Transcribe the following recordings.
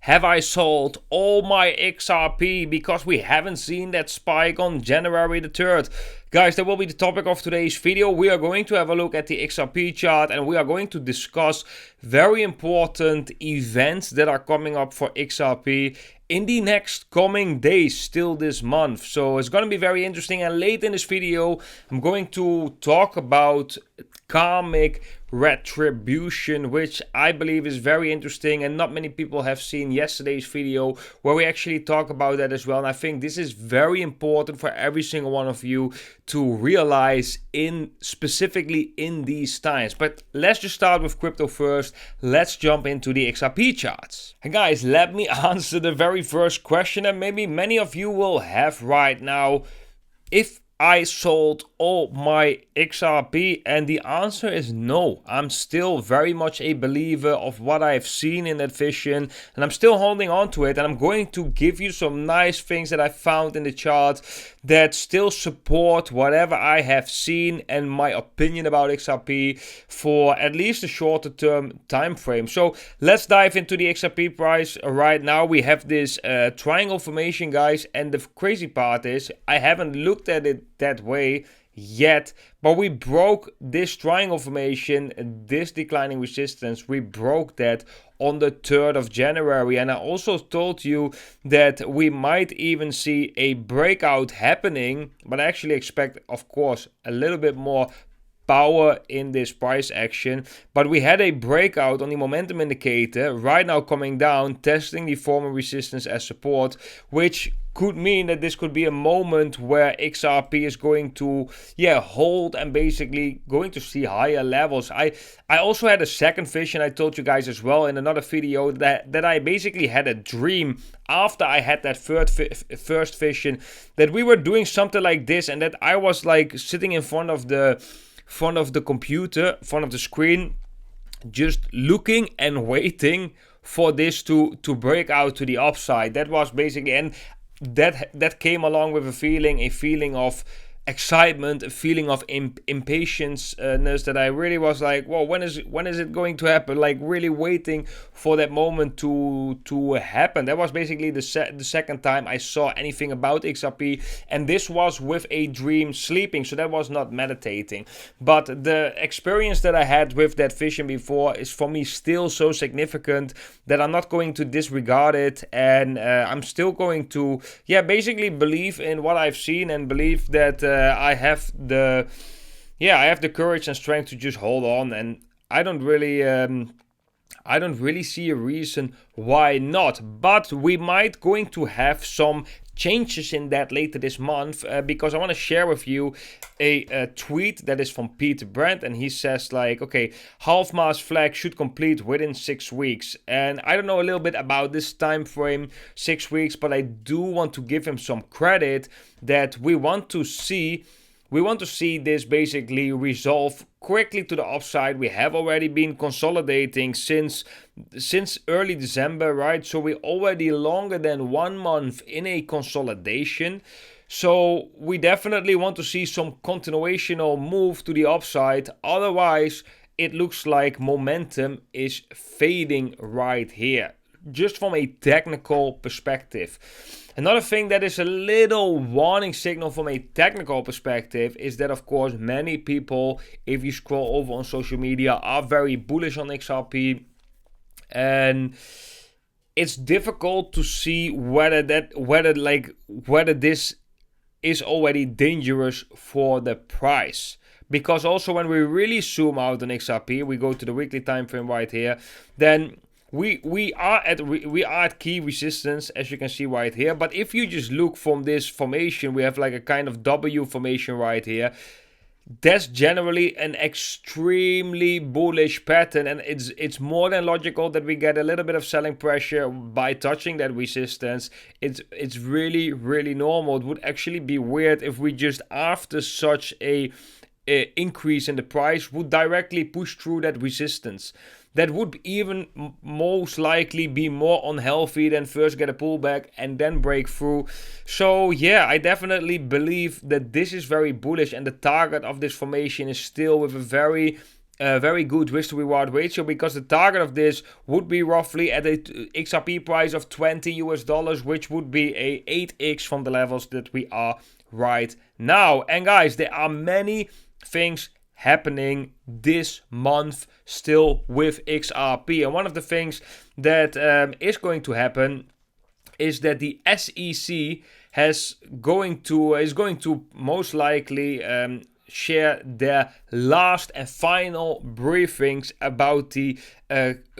Have I sold all my XRP because we haven't seen that spike on January the 3rd? Guys, that will be the topic of today's video. We are going to have a look at the XRP chart and we are going to discuss very important events that are coming up for XRP in the next coming days, still this month. So it's going to be very interesting, and late in this video I'm going to talk about karmic retribution, which I believe is very interesting, and not many people have seen yesterday's video where we actually talk about that as well. And I think this is very important for every single one of you to realize specifically in these times. But let's just start with crypto first. Let's jump into the XRP charts. And guys, let me answer the very first question that maybe many of you will have right now. If I sold all my XRP, and the answer is no. I'm still very much a believer of what I've seen in that vision, and I'm still holding on to it, and I'm going to give you some nice things that I found in the chart that still support whatever I have seen and my opinion about XRP for at least a shorter term time frame. So let's dive into the XRP price. Right now we have this triangle formation, guys, and the crazy part is I haven't looked at it that way yet, but we broke this triangle formation, this declining resistance. We broke that on the 3rd of January, and I also told you that we might even see a breakout happening, but I actually expect, of course, a little bit more power in this price action. But we had a breakout on the momentum indicator right now, coming down, testing the former resistance as support, which could mean that this could be a moment where XRP is going to hold and basically going to see higher levels. I also had a second vision. I told you guys as well in another video that I basically had a dream after I had that first vision that we were doing something like this, and that I was like sitting in front of the computer, front of the screen, just looking and waiting for this to break out to the upside. That was basically, and that came along with a feeling of excitement, a feeling of impatience that I really was like, whoa, when is it going to happen? Like really waiting for that moment to happen. That was basically the second time I saw anything about XRP, and this was with a dream sleeping, so that was not meditating. But the experience that I had with that vision before is for me still so significant that I'm not going to disregard it, and I'm still going to basically believe in what I've seen and believe that I have the courage and strength to just hold on, and I don't really see a reason why not. But we might going to have some changes in that later this month, because I want to share with you a tweet that is from Peter Brandt, and he says like, okay, half mass flag should complete within 6 weeks. And I don't know a little bit about this time frame, 6 weeks, but I do want to give him some credit that we want to see this basically resolve quickly to the upside. We have already been consolidating since early December, right? So we're already longer than 1 month in a consolidation. So we definitely want to see some continuation or move to the upside. Otherwise, it looks like momentum is fading right here, just from a technical perspective. Another thing that is a little warning signal from a technical perspective is that, of course, many people, if you scroll over on social media, are very bullish on XRP, and it's difficult to see whether this is already dangerous for the price. Because also when we really zoom out on XRP, we go to the weekly time frame right here, then we are at key resistance, as you can see right here. But if you just look from this formation, we have like a kind of W formation right here. That's generally an extremely bullish pattern, and it's more than logical that we get a little bit of selling pressure by touching that resistance. It's really, really normal. It would actually be weird if we just, after such a increase in the price, would directly push through that resistance. That would even most likely be more unhealthy than first get a pullback and then break through. So yeah, I definitely believe that this is very bullish, and the target of this formation is still with a very a very good risk to reward ratio, because the target of this would be roughly at a XRP price of $20 US, which would be a 8x from the levels that we are right now. And guys, there are many things happening this month still with XRP, and one of the things that is going to happen is that the SEC is going to most likely share their last and final briefings about the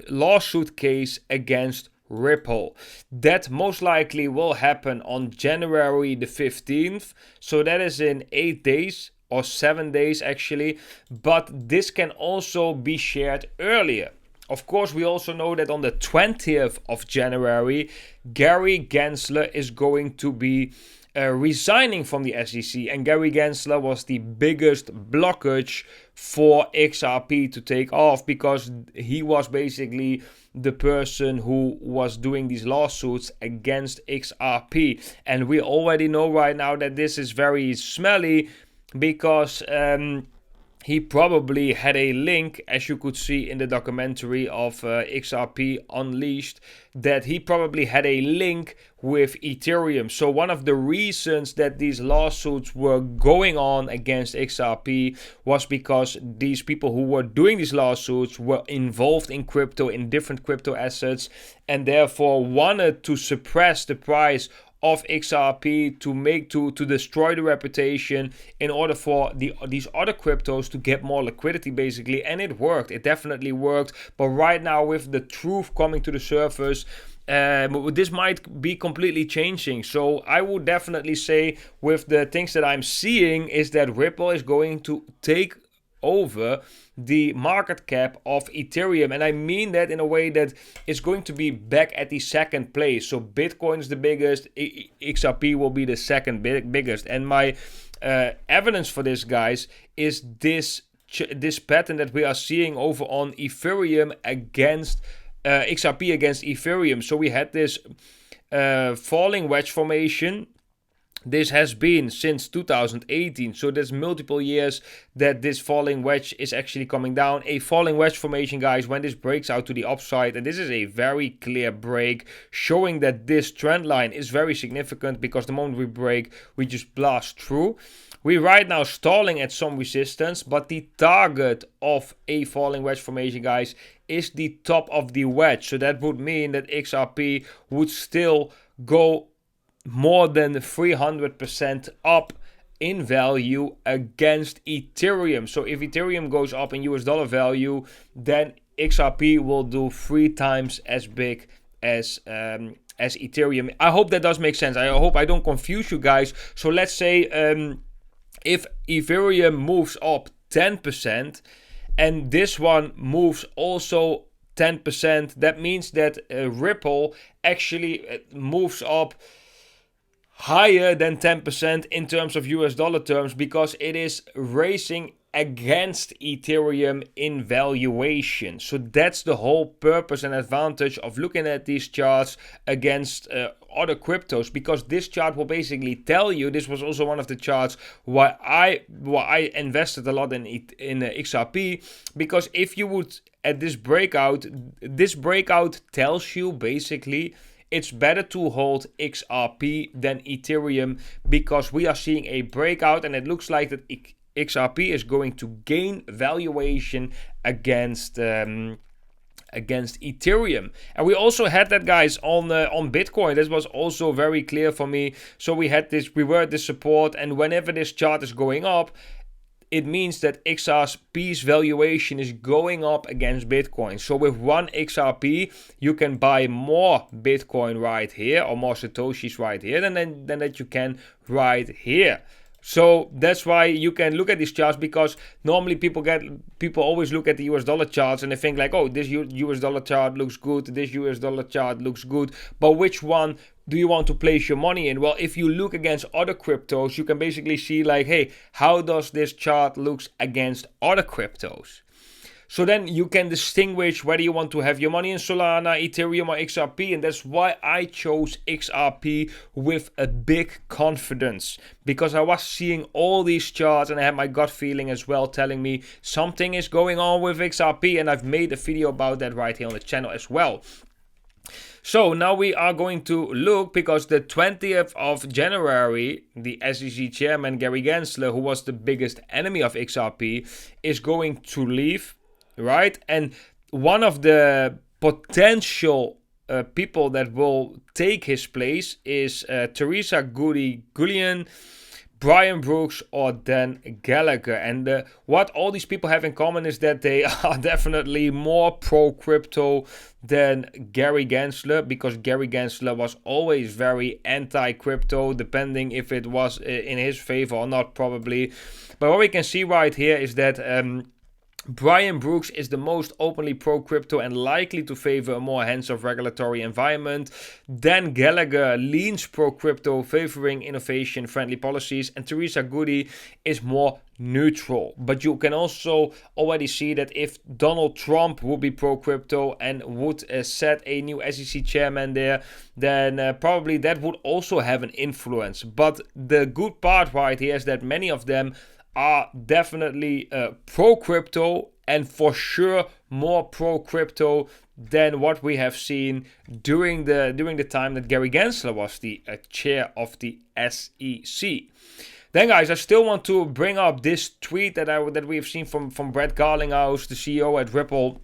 lawsuit case against Ripple. That most likely will happen on January the 15th, so that is in 8 days or 7 days actually, but this can also be shared earlier. Of course, we also know that on the 20th of January, Gary Gensler is going to be resigning from the SEC, and Gary Gensler was the biggest blockage for XRP to take off, because he was basically the person who was doing these lawsuits against XRP. And we already know right now that this is very smelly, because he probably had a link, as you could see in the documentary of XRP Unleashed, that he probably had a link with Ethereum. So one of the reasons that these lawsuits were going on against XRP was because these people who were doing these lawsuits were involved in crypto, in different crypto assets, and therefore wanted to suppress the price of XRP to destroy the reputation in order for these other cryptos to get more liquidity basically. And it worked. It definitely worked. But right now, with the truth coming to the surface, this might be completely changing. So I would definitely say, with the things that I'm seeing, is that Ripple is going to take over the market cap of Ethereum, and I mean that in a way that it's going to be back at the second place. So Bitcoin is the biggest, XRP will be the second biggest, and my evidence for this, guys, is this pattern that we are seeing over on Ethereum against XRP against Ethereum. So we had this falling wedge formation. This has been since 2018, so there's multiple years that this falling wedge is actually coming down. A falling wedge formation, guys, when this breaks out to the upside, and this is a very clear break, showing that this trend line is very significant, because the moment we break, we just blast through. We're right now stalling at some resistance, but the target of a falling wedge formation, guys, is the top of the wedge. So that would mean that XRP would still go more than 300% up in value against Ethereum. So if Ethereum goes up in US dollar value, then XRP will do 3 times as big as Ethereum. I hope that does make sense. I hope I don't confuse you guys. So let's say if Ethereum moves up 10% and this one moves also 10%, that means that Ripple actually moves up higher than 10% in terms of US dollar terms, because it is racing against Ethereum in valuation. So that's the whole purpose and advantage of looking at these charts against other cryptos, because this chart will basically tell you. This was also one of the charts why I invested a lot in XRP, because if you would at this breakout tells you basically it's better to hold XRP than Ethereum, because we are seeing a breakout, and it looks like that XRP is going to gain valuation against Ethereum. And we also had that, guys, on Bitcoin. This was also very clear for me. So we were at this support, and whenever this chart is going up, it means that XRP's valuation is going up against Bitcoin. So with 1 XRP, you can buy more Bitcoin right here, or more Satoshis right here, than that you can right here. So that's why you can look at these charts, because normally people always look at the US dollar charts and they think like, oh, this US dollar chart looks good, this US dollar chart looks good, but which one do you want to place your money in? Well, if you look against other cryptos, you can basically see like, hey, how does this chart looks against other cryptos? So then you can distinguish whether you want to have your money in Solana, Ethereum or XRP. And that's why I chose XRP with a big confidence. Because I was seeing all these charts and I had my gut feeling as well telling me something is going on with XRP. And I've made a video about that right here on the channel as well. So now we are going to look, because the 20th of January, the SEC chairman Gary Gensler, who was the biggest enemy of XRP, is going to leave, right? And one of the potential people that will take his place is Teresa Gullion, Brian Brooks or Dan Gallagher. And what all these people have in common is that they are definitely more pro-crypto than Gary Gensler, because Gary Gensler was always very anti-crypto, depending if it was in his favor or not, probably. But what we can see right here is that Brian Brooks is the most openly pro-crypto and likely to favor a more hands-off regulatory environment. Dan Gallagher leans pro-crypto, favoring innovation-friendly policies. And Teresa Goody is more neutral. But you can also already see that if Donald Trump would be pro-crypto and would set a new SEC chairman there, then probably that would also have an influence. But the good part right here is that many of them are definitely pro-crypto, and for sure more pro-crypto than what we have seen during the time that Gary Gensler was the chair of the SEC. Then, guys, I still want to bring up this tweet that we have seen from Brett Garlinghouse, the CEO at Ripple.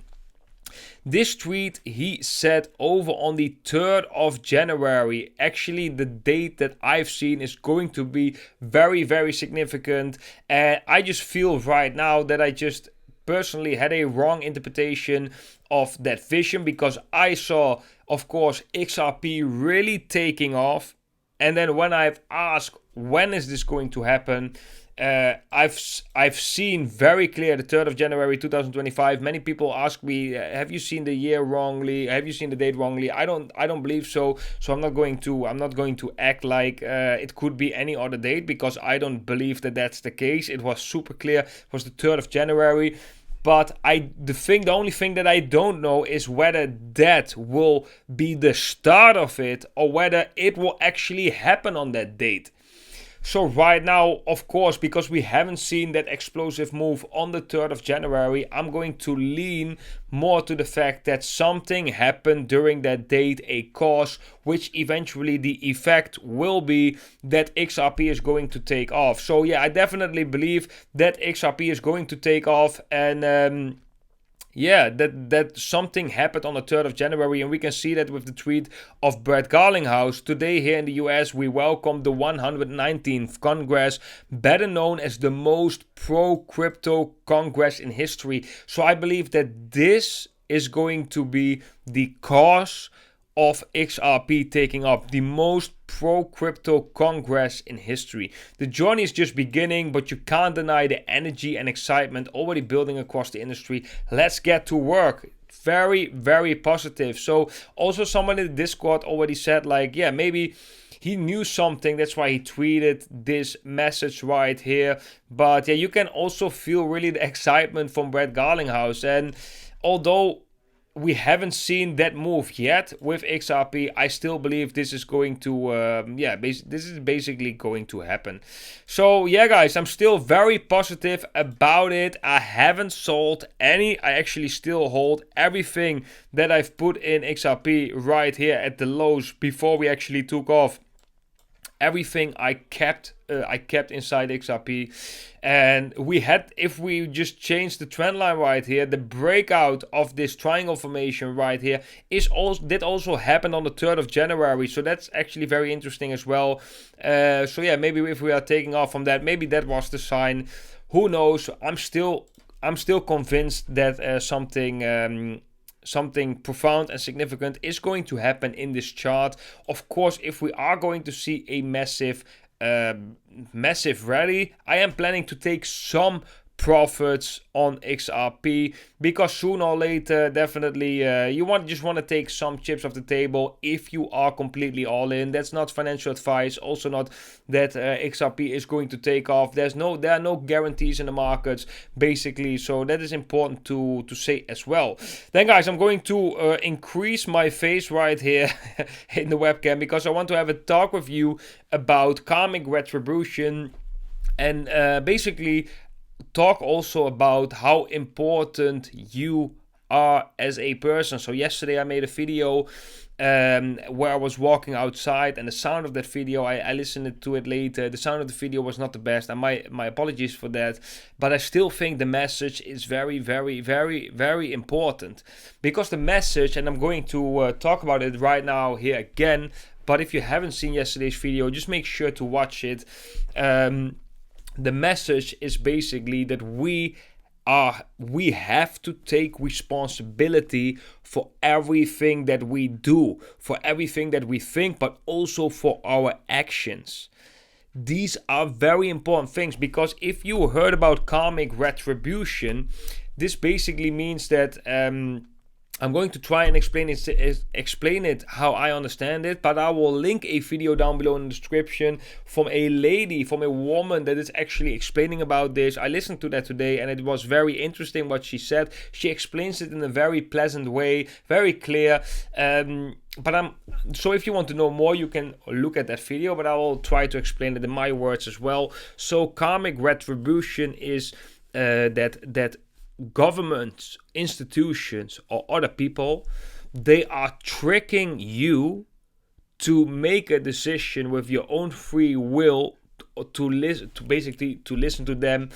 This tweet he said over on the 3rd of January. Actually, the date that I've seen is going to be very, very significant. And I just feel right now that I just personally had a wrong interpretation of that vision, because I saw, of course, XRP really taking off. And then when I've asked when is this going to happen, I've seen very clear the 3rd of January 2025. Many people ask me, have you seen the year wrongly? Have you seen the date wrongly? I don't believe so. So I'm not going to act like it could be any other date, because I don't believe that that's the case. It was super clear. It was the 3rd of January. But the only thing that I don't know is whether that will be the start of it or whether it will actually happen on that date. So right now, of course, because we haven't seen that explosive move on the 3rd of January, I'm going to lean more to the fact that something happened during that date, a cause, which eventually the effect will be that XRP is going to take off. So yeah, I definitely believe that XRP is going to take off, and yeah, that something happened on the 3rd of January, and we can see that with the tweet of Brett Garlinghouse. Today here in the US, we welcome the 119th Congress, better known as the most pro-crypto Congress in history. So I believe that this is going to be the cause of XRP taking up, the most pro-crypto Congress in history. The journey is just beginning, but you can't deny the energy and excitement already building across the industry. Let's get to work. Very, very positive. So also someone in the Discord already said, like, yeah, maybe he knew something, that's why he tweeted this message right here. But yeah, you can also feel really the excitement from Brett Garlinghouse. And although we haven't seen that move yet with XRP, I still believe this is going to, this is basically going to happen. So yeah, guys, I'm still very positive about it. I haven't sold any. I actually still hold everything that I've put in XRP right here at the lows before we actually took off. Everything I kept inside XRP, and if we just change the trend line right here, the breakout of this triangle formation right here did also happen on the 3rd of January. So that's actually very interesting as well. So yeah, maybe if we are taking off from that, maybe that was the sign. Who knows? I'm still convinced that something profound and significant is going to happen in this chart. Of course, if we are going to see a massive rally, I am planning to take some profits on XRP, because sooner or later, definitely, you just want to take some chips off the table if you are completely all in. That's not financial advice. Also, not that XRP is going to take off. There are no guarantees in the markets, basically. So that is important to say as well. Then, guys, I'm going to increase my face right here in the webcam, because I want to have a talk with you about karmic retribution, and basically talk also about how important you are as a person. So yesterday I made a video where I was walking outside, and the sound of that video, I listened to it later. The sound of the video was not the best, and my apologies for that. But I still think the message is very, very, very, very important, because the message, and I'm going to talk about it right now here again. But if you haven't seen yesterday's video, just make sure to watch it. The message is basically that we have to take responsibility for everything that we do, for everything that we think, but also for our actions. These are very important things, because if you heard about karmic retribution, this basically means that I'm going to try and explain it how I understand it, but I will link a video down below in the description from a woman that is actually explaining about this. I listened to that today, and it was very interesting what she said. She explains it in a very pleasant way, very clear. So if you want to know more, you can look at that video, but I will try to explain it in my words as well. So karmic retribution is that governments, institutions, or other people, they are tricking you to make a decision with your own free will, to listen to them,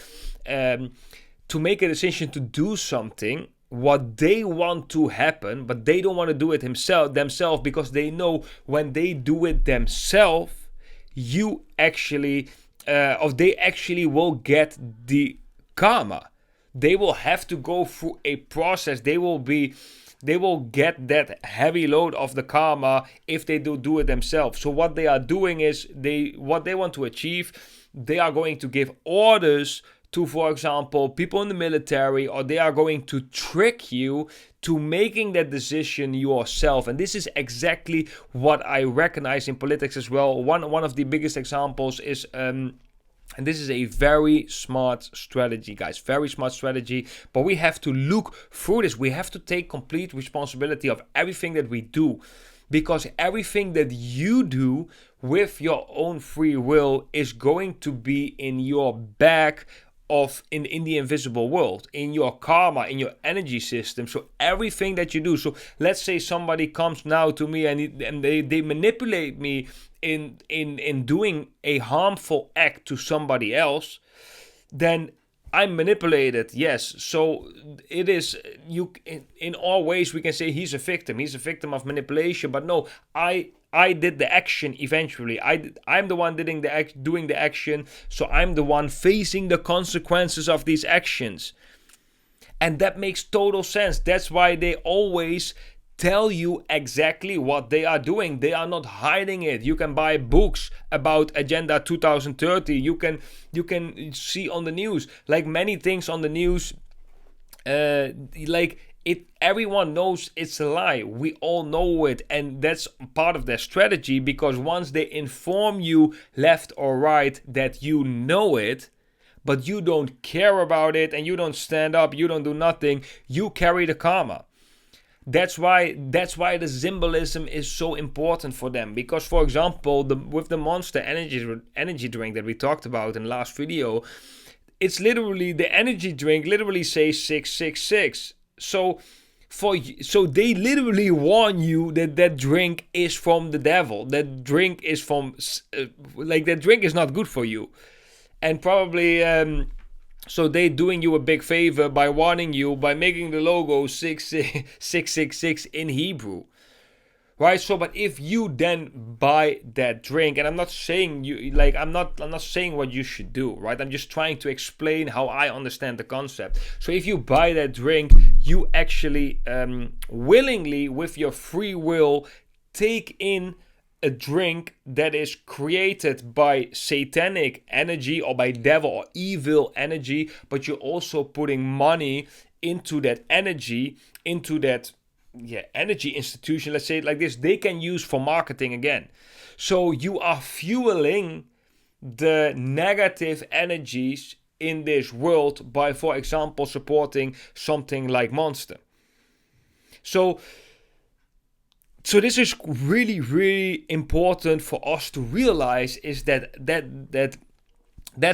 to make a decision to do something what they want to happen, but they don't want to do it themselves, because they know when they do it themselves, they actually will get the karma. They will have to go through a process. They will get that heavy load of the karma if they do it themselves. So what they are doing is what they want to achieve, they are going to give orders to, for example, people in the military, or they are going to trick you to making that decision yourself. And this is exactly what I recognize in politics as well. One of the biggest examples is and this is a very smart strategy, guys. Very smart strategy. But we have to look through this. We have to take complete responsibility of everything that we do. Because everything that you do with your own free will is going to be in your bag in the invisible world, in your karma, in your energy system. So everything that you do. So let's say somebody comes now to me and they manipulate me in doing a harmful act to somebody else, then I'm manipulated, yes. So it is, in all ways we can say he's a victim. He's a victim of manipulation. But no, I did the action eventually. I'm the one doing the action. So I'm the one facing the consequences of these actions. And that makes total sense. That's why they always tell you exactly what they are doing. They are not hiding it. You can buy books about Agenda 2030. You can see on the news, like many things on the news, everyone knows it's a lie. We all know it, and that's part of their strategy, because once they inform you left or right that you know it, but you don't care about it, and you don't stand up, you don't do nothing, you carry the karma. That's why the symbolism is so important for them. Because, for example, with the Monster energy drink that we talked about in the last video, it's literally, the energy drink literally says 666. So they literally warn you that drink is from the devil. That drink is that drink is not good for you. And probably so they're doing you a big favor by warning you, by making the logo 666 in Hebrew. Right? So, but if you then buy that drink, and I'm not saying I'm not saying what you should do, right? I'm just trying to explain how I understand the concept. So if you buy that drink, you actually willingly, with your free will, take in a drink that is created by satanic energy or by devil or evil energy, but you're also putting money into that energy, into that energy institution, let's say it like this, they can use for marketing again. So you are fueling the negative energies in this world by, for example, supporting something like Monster. So this is really, really important for us to realize, is that's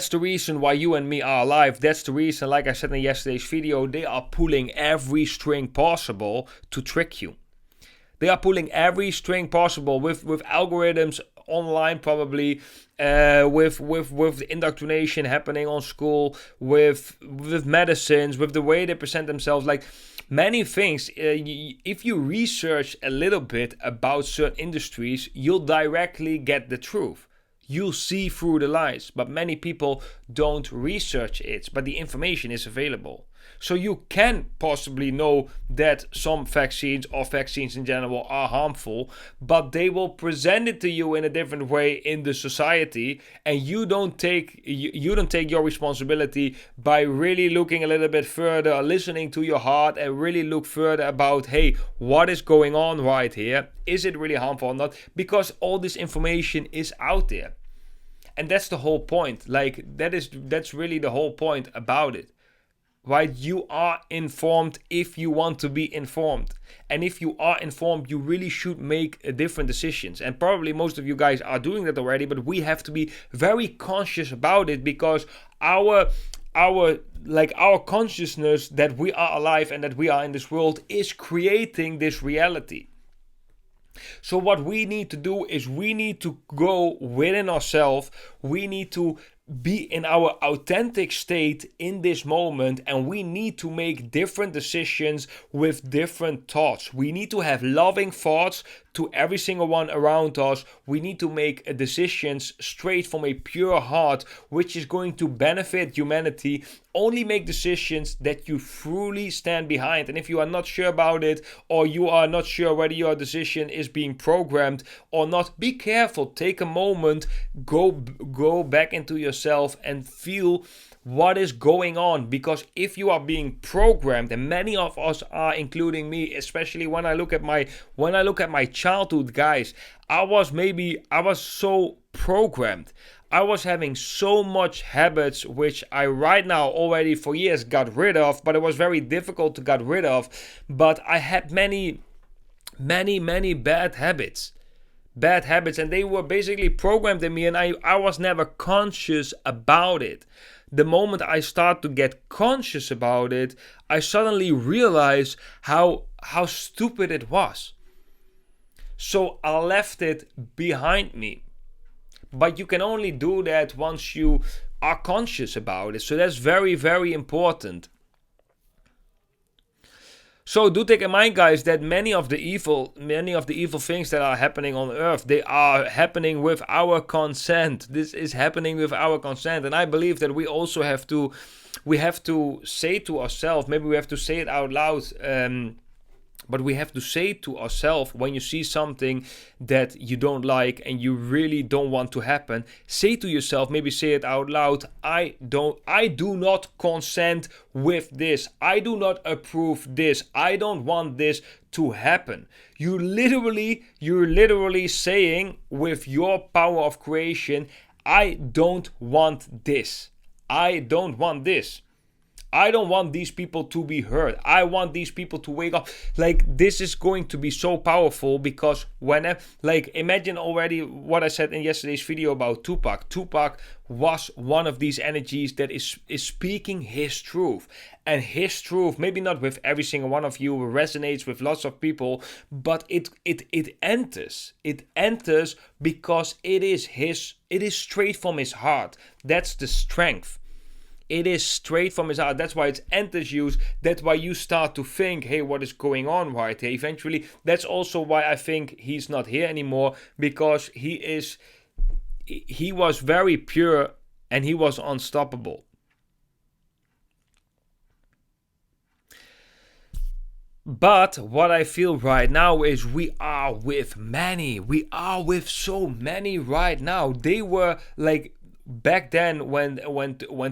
the reason why you and me are alive. That's the reason, like I said in yesterday's video, they are pulling every string possible to trick you. They are pulling every string possible with algorithms online, probably with the indoctrination happening on school, with medicines, with the way they present themselves, like many things. If you research a little bit about certain industries, you'll directly get the truth. You'll see through the lies, but many people don't research it, but the information is available. So you can possibly know that some vaccines or vaccines in general are harmful, but they will present it to you in a different way in the society, and you don't take your responsibility by really looking a little bit further, listening to your heart, and really look further about, hey, what is going on right here? Is it really harmful or not? Because all this information is out there. And that's the whole point. Like that's really the whole point about it. Right? You are informed if you want to be informed. And if you are informed, you really should make different decisions. And probably most of you guys are doing that already, but we have to be very conscious about it, because our consciousness that we are alive and that we are in this world is creating this reality. So what we need to do is we need to go within ourselves. We need to be in our authentic state in this moment, and we need to make different decisions with different thoughts. We need to have loving thoughts to every single one around us. We need to make decisions straight from a pure heart, which is going to benefit humanity. Only make decisions that you truly stand behind. And if you are not sure about it, or you are not sure whether your decision is being programmed or not, be careful. Take a moment, go back into yourself and feel what is going on. Because if you are being programmed, and many of us are, including me, especially when I look at my childhood, guys, I was so programmed. I was having so much habits which I right now already for years got rid of, but it was very difficult to get rid of. But I had many bad habits, and they were basically programmed in me, and I was never conscious about it. The moment I start to get conscious about it, I suddenly realize how stupid it was. So I left it behind me. But you can only do that once you are conscious about it. So that's very, very important. So do take in mind, guys, that many of the evil things that are happening on earth, they are happening with our consent. This is happening with our consent. And I believe that we also have to say to ourselves, maybe we have to say it out loud, but we have to say to ourselves, when you see something that you don't like and you really don't want to happen, say to yourself, maybe say it out loud, I do not consent with this. I do not approve this. I don't want this to happen. You're literally saying with your power of creation, I don't want this. I don't want this. I don't want these people to be hurt. I want these people to wake up. Like, this is going to be so powerful, because imagine already what I said in yesterday's video about Tupac. Tupac was one of these energies that is speaking his truth. And his truth, maybe not with every single one of you, resonates with lots of people, but it enters. It enters because it is straight from his heart. That's the strength. It is straight from his heart. That's why it enters you. That's why you start to think, hey, what is going on right here? Eventually, that's also why I think he's not here anymore, because he was very pure and he was unstoppable. But what I feel right now is we are with many. We are with so many right now. They were like back then when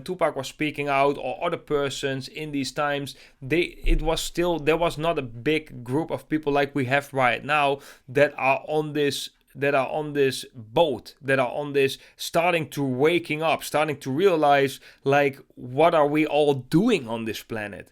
Tupac was speaking out, or other persons in these times, there was not a big group of people like we have right now that are on this boat, that are on this, starting to waking up, starting to realize, like, what are we all doing on this planet,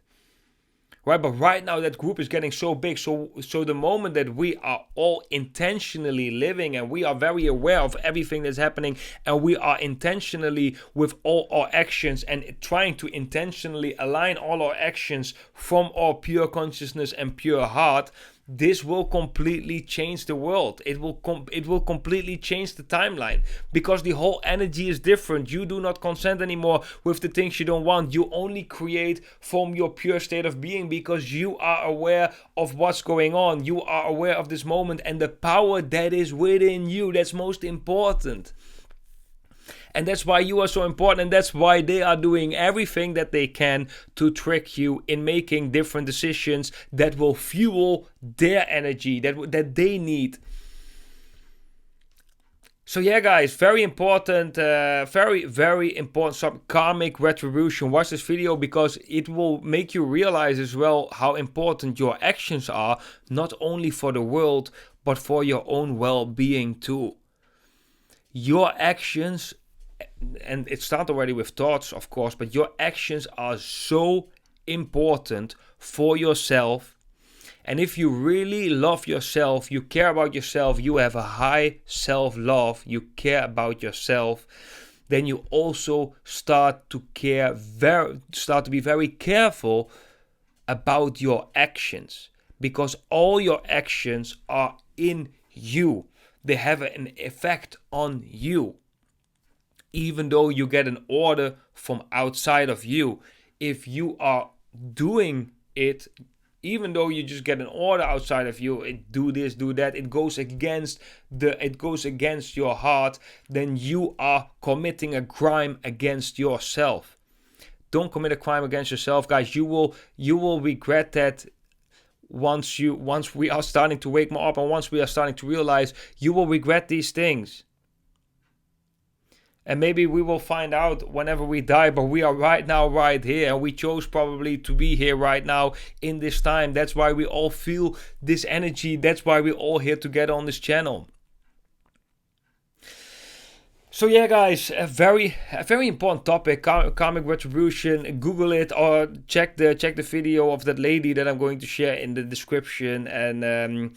right? But right now that group is getting so big, so the moment that we are all intentionally living and we are very aware of everything that's happening, and we are intentionally with all our actions and trying to intentionally align all our actions from our pure consciousness and pure heart, this will completely change the world. It will completely change the timeline, because the whole energy is different. You do not consent anymore with the things you don't want. You only create from your pure state of being, because you are aware of what's going on. You are aware of this moment and the power that is within you. That's most important. And that's why you are so important, and that's why they are doing everything that they can to trick you in making different decisions that will fuel their energy that they need. So yeah, guys, very important, very important karmic retribution. Watch this video, because it will make you realize as well how important your actions are, not only for the world, but for your own well-being too. Your actions, and it starts already with thoughts, of course, but your actions are so important for yourself. And if you really love yourself, you care about yourself, you have a high self-love, you care about yourself, then you also start to be very careful about your actions, because all your actions are in you. They have an effect on you. Even though you get an order from outside of you, if you are doing it, even though you just get an order outside of you, do this, do that, it goes against your heart, then you are committing a crime against yourself. Don't commit a crime against yourself, guys. You will regret that. Once we are starting to wake more up, and once we are starting to realize, you will regret these things. And maybe we will find out whenever we die, but we are right now, right here. And we chose probably to be here right now in this time. That's why we all feel this energy. That's why we're all here together on this channel. So yeah, guys, a very important topic, karmic retribution. Google it, or check the video of that lady that I'm going to share in the description. And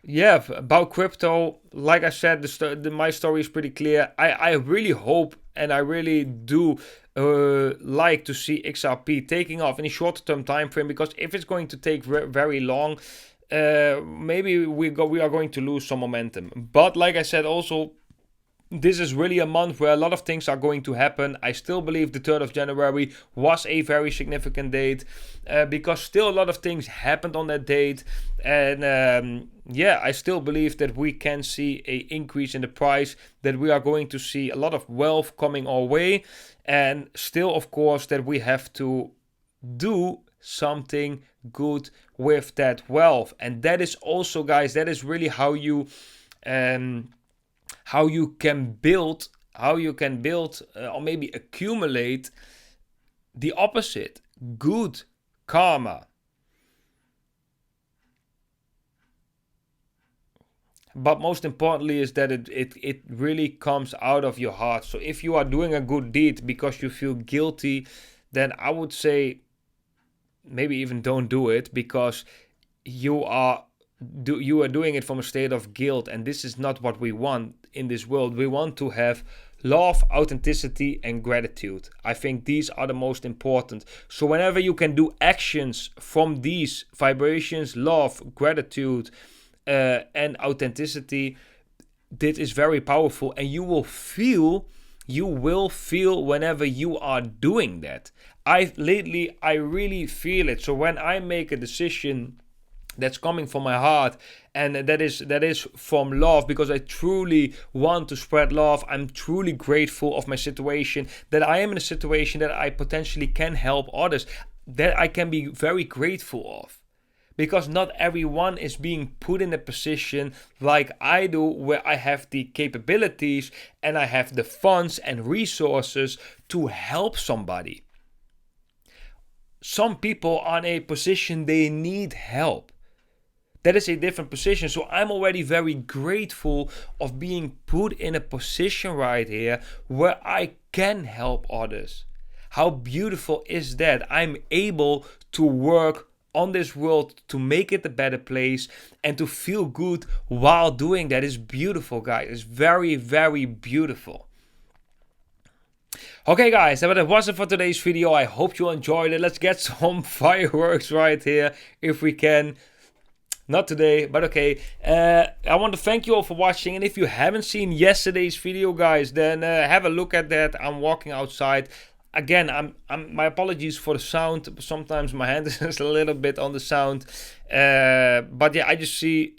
yeah, about crypto, like I said, my story is pretty clear. I really hope, and I really do like to see XRP taking off in a shorter term time frame, because if it's going to take very long, maybe we are going to lose some momentum. But like I said, also, this is really a month where a lot of things are going to happen. I still believe the 3rd of January was a very significant date, because still a lot of things happened on that date. And yeah, I still believe that we can see an increase in the price, that we are going to see a lot of wealth coming our way. And still, of course, that we have to do something good with that wealth. And that is also, guys, that is really how you can build, or maybe accumulate the opposite, good karma. But most importantly is that it really comes out of your heart. So if you are doing a good deed because you feel guilty, then I would say maybe even don't do it, because you are doing it from a state of guilt, and this is not what we want in this world. We want to have love, authenticity, and gratitude. I think these are the most important. So whenever you can do actions from these vibrations, love, gratitude, and authenticity, this is very powerful, and you will feel whenever you are doing that. I really feel it. So when I make a decision that's coming from my heart, and that is from love, because I truly want to spread love. I'm truly grateful of my situation, that I am in a situation that I potentially can help others, that I can be very grateful of. Because not everyone is being put in a position like I do, where I have the capabilities and I have the funds and resources to help somebody. Some people are in a position they need help. That is a different position. So I'm already very grateful of being put in a position right here where I can help others. How beautiful is that? I'm able to work on this world to make it a better place and to feel good while doing that. Is beautiful, guys. It's very, very beautiful. Okay, guys, that was it for today's video. I hope you enjoyed it. Let's get some fireworks right here if we can. Not today, but okay. I want to thank you all for watching, and if you haven't seen yesterday's video, guys, then have a look at that. I'm walking outside. Again, my apologies for the sound. Sometimes my hand is a little bit on the sound, but yeah, I just see.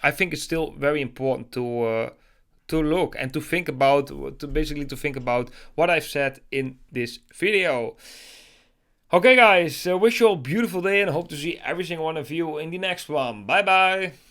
I think it's still very important to look and to think about, to think about what I've said in this video. Okay, guys, wish you all a beautiful day and hope to see every single one of you in the next one. Bye bye.